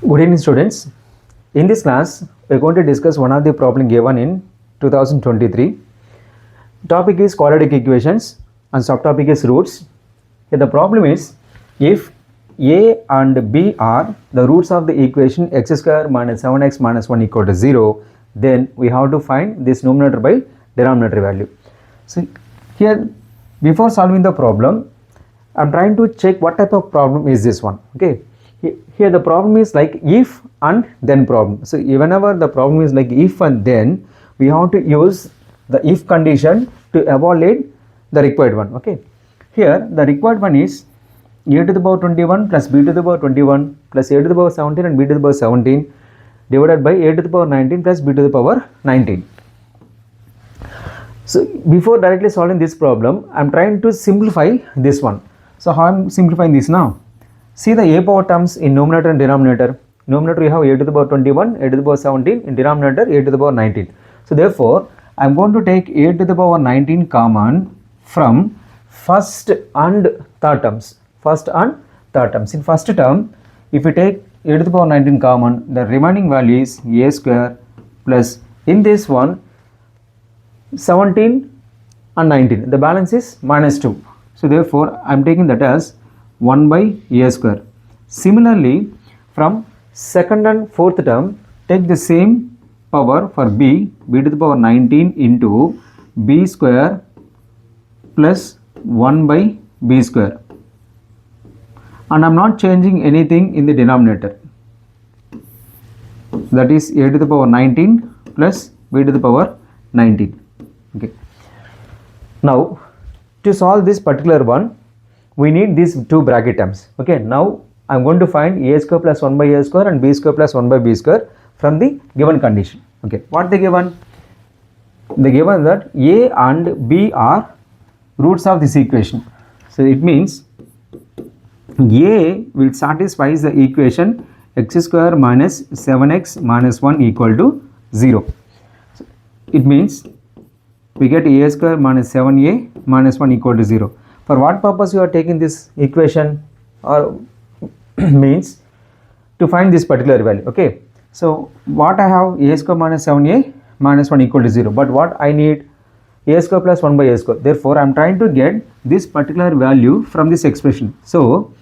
Good evening, students. In this class, we are going to discuss one of the problem given in 2023. Topic is quadratic equations and subtopic is roots. Here the problem is, if a and b are the roots of the equation x square minus 7x minus 1 equal to 0, then we have to find this numerator by denominator value. So here, before solving the problem, I am trying to check what type of problem is this one. Okay. Here the problem is like if and then problem. So whenever the problem is like if and then, we have to use the if condition to evaluate the required one. Okay. Here the required one is a to the power 21 plus b to the power 21 plus a to the power 17 and b to the power 17 divided by a to the power 19 plus b to the power 19. So before directly solving this problem, I am trying to simplify this one. So how I am simplifying this now? See the a power terms in numerator and denominator. Numerator we have a to the power 21, a to the power 17, in denominator a to the power 19. So therefore, I am going to take a to the power 19 common from first and third terms. First and third terms. In first term, if we take a to the power 19 common, the remaining value is a square plus in this one 17 and 19. The balance is minus 2. So therefore, I am taking that as 1 by a square. Similarly, from second and fourth term, take the same power for b to the power 19 into b square plus 1 by b square. And I am not changing anything in the denominator. That is a to the power 19 plus b to the power 19. Okay. Now, to solve this particular one, we need these two bracket terms. Okay, now I am going to find a square plus 1 by a square and b square plus 1 by b square from the given condition. Okay, what they given? They given that a and b are roots of this equation. So it means a will satisfy the equation x square minus 7x minus 1 equal to 0. So it means we get a square minus 7a minus 1 equal to 0. For what purpose you are taking this equation, or means to find this particular value. Okay, so what I have, a square minus 7a minus 1 equal to 0, but what I need, a square plus 1 by a square. Therefore I am trying to get this particular value from this expression. So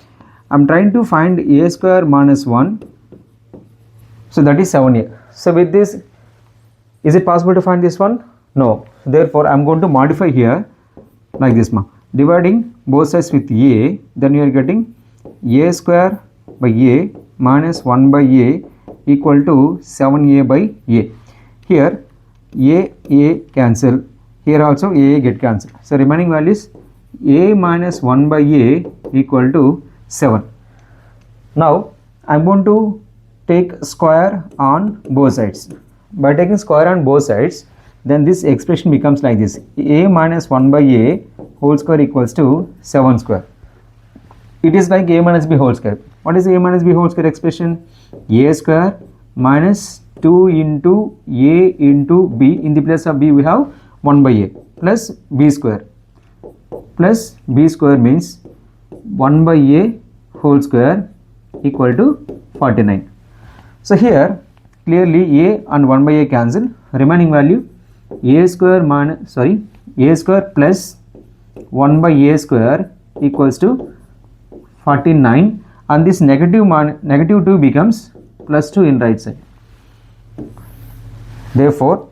I am trying to find a square minus 1, so that is 7a. So with this, is it possible to find this one? No. Therefore I am going to modify here like this, dividing both sides with a, then you are getting a square by a minus 1 by a equal to 7a by a. Here a cancel, here also a get cancelled. So remaining value is a minus 1 by a equal to 7. Now I am going to take square on both sides. By taking square on both sides, then this expression becomes like this: a minus 1 by a whole square equals to 7 square. It is like a minus b whole square. What is a minus b whole square expression? A square minus 2 into a into b. In the place of b we have 1 by a plus b square means 1 by a whole square equal to 49. So here clearly a and 1 by a cancel. Remaining value a square plus 1 by a square equals to 49, and this negative 2 becomes plus 2 in right side. Therefore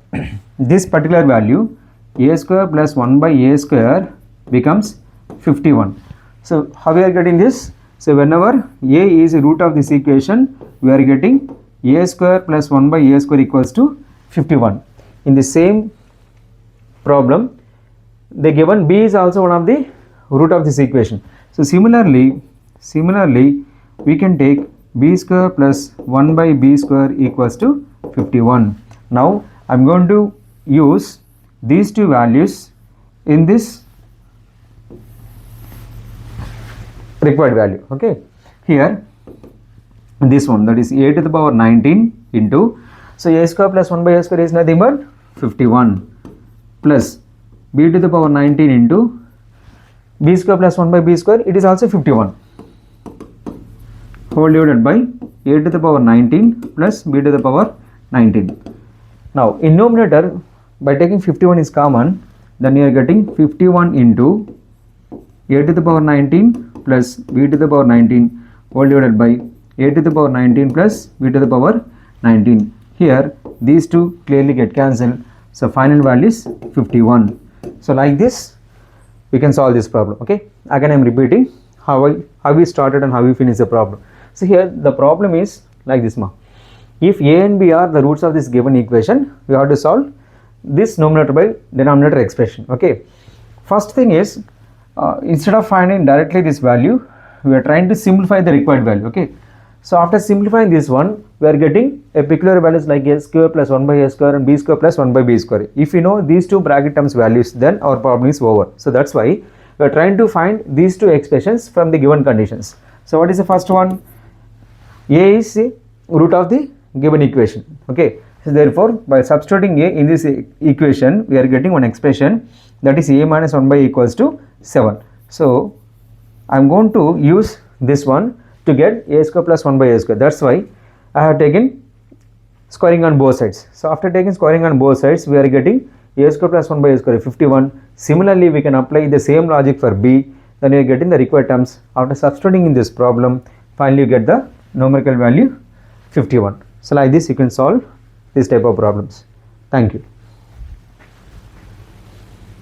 this particular value a square plus 1 by a square becomes 51. So how we are getting this? So whenever a is the root of this equation, we are getting a square plus 1 by a square equals to 51. In the same problem, they given b is also one of the root of this equation. So similarly we can take b square plus 1 by b square equals to 51. Now I am going to use these two values in this required value. Okay, here this one, that is a to the power 19 into, so a square plus 1 by a square is nothing but 51 plus b to the power 19 into b square plus 1 by b square, it is also 51 whole divided by a to the power 19 plus b to the power 19. Now in numerator, by taking 51 is common, then you are getting 51 into a to the power 19 plus b to the power 19 whole divided by a to the power 19 plus b to the power 19. Here these two clearly get cancelled, so final value is 51. So like this we can solve this problem. Okay, again I am repeating how we started and how we finish the problem. So here the problem is like this. If a and b are the roots of this given equation, we have to solve this numerator by denominator expression. Okay, first thing is instead of finding directly this value, we are trying to simplify the required value. Okay, so after simplifying this one, we are getting a peculiar values like a square plus 1 by a square and b square plus 1 by b square. If you know these two bracket terms values, then our problem is over. So that's why we are trying to find these two expressions from the given conditions. So what is the first one? A is the root of the given equation. Okay, so therefore by substituting a in this equation, we are getting one expression, that is a minus 1 by equals to 7. So I am going to use this one to get a square plus 1 by a square. That's why I have taken squaring on both sides. So after taking squaring on both sides, we are getting a square plus 1 by a square 51. Similarly, we can apply the same logic for b, then we are getting the required terms. After substituting in this problem, finally you get the numerical value 51. So like this you can solve this type of problems. Thank you.